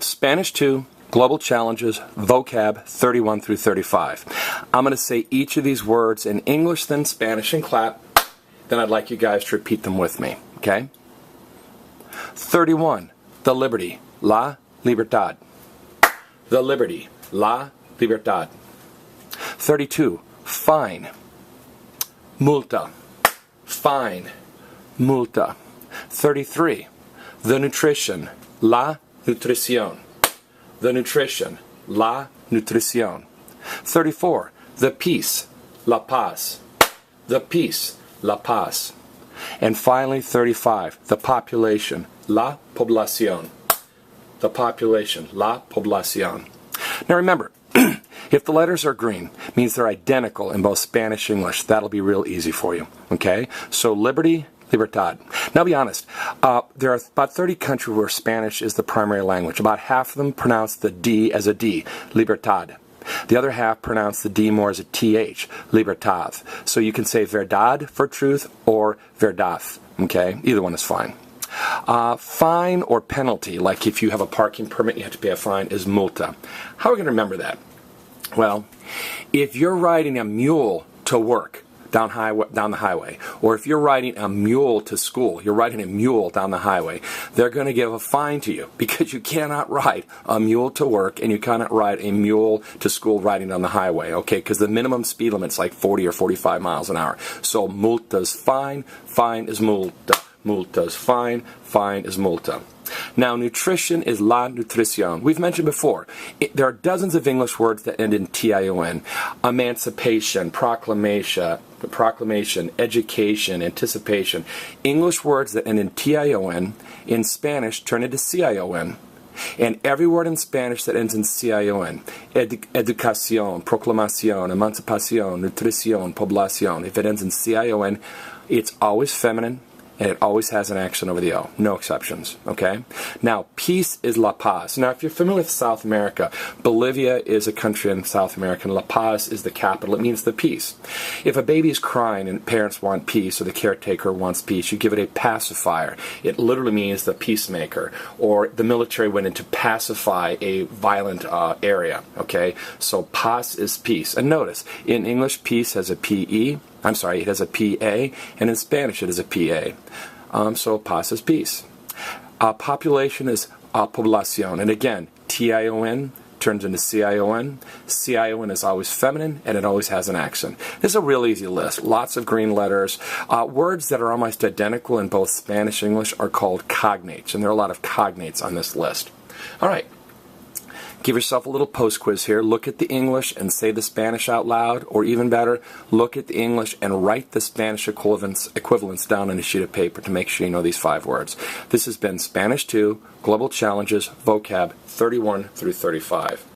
Spanish 2, Global Challenges, Vocab 31 through 35. I'm going to say each of these words in English, then Spanish, and clap. Then I'd like you guys to repeat them with me, okay? 31, the liberty, la libertad. The liberty, la libertad. 32, fine, multa. Fine, multa. 33, the nutrition, la nutrición. The nutrition, la nutrición. 34, the peace, la paz. The peace, la paz. And finally, 35, the population, la población. The population, la población. Now remember, if the letters are green, it means they're identical in both Spanish and English. That'll be real easy for you, okay? So liberty, libertad. Now be honest, there are about 30 countries where Spanish is the primary language. About half of them pronounce the D as a D, libertad. The other half pronounce the D more as a TH, libertad. So you can say verdad for truth or verdad, okay? Either one is fine. Fine or penalty, like if you have a parking permit, you have to pay a fine, is multa. How are we going to remember that? Well, if you're riding a mule to work down the highway, or if you're riding a mule to school, you're riding a mule down the highway, they're going to give a fine to you because you cannot ride a mule to work and you cannot ride a mule to school riding down the highway, okay? Because the minimum speed limit's like 40 or 45 miles an hour. So multa is fine, fine is multa. Multa is fine, fine is multa. Now, nutrition is la nutrición. We've mentioned before, there are dozens of English words that end in tion. Emancipation, proclamation, education, anticipation. English words that end in tion in Spanish turn into cion. And every word in Spanish that ends in cion, educación, proclamación, emancipación, nutrición, población, if it ends in cion, it's always feminine, and it always has an accent over the O. No exceptions, okay? Now, peace is La Paz. Now, if you're familiar with South America, Bolivia is a country in South America, and La Paz is the capital. It means the peace. If a baby is crying and parents want peace, or the caretaker wants peace, you give it a pacifier. It literally means the peacemaker. Or the military went in to pacify a violent area, okay? So, paz is peace. And notice, in English, peace has a P-E. It has a P-A, and in Spanish it is a P-A. So paz is peace. Population is población, and again, T-I-O-N turns into C-I-O-N. C-I-O-N is always feminine, and it always has an accent. This is a real easy list. Lots of green letters. Words that are almost identical in both Spanish and English are called cognates, and there are a lot of cognates on this list. All right. Give yourself a little post-quiz here. Look at the English and say the Spanish out loud, or even better, look at the English and write the Spanish equivalents down on a sheet of paper to make sure you know these 5 words. This has been Spanish 2, Global Challenges, Vocab 31 through 35.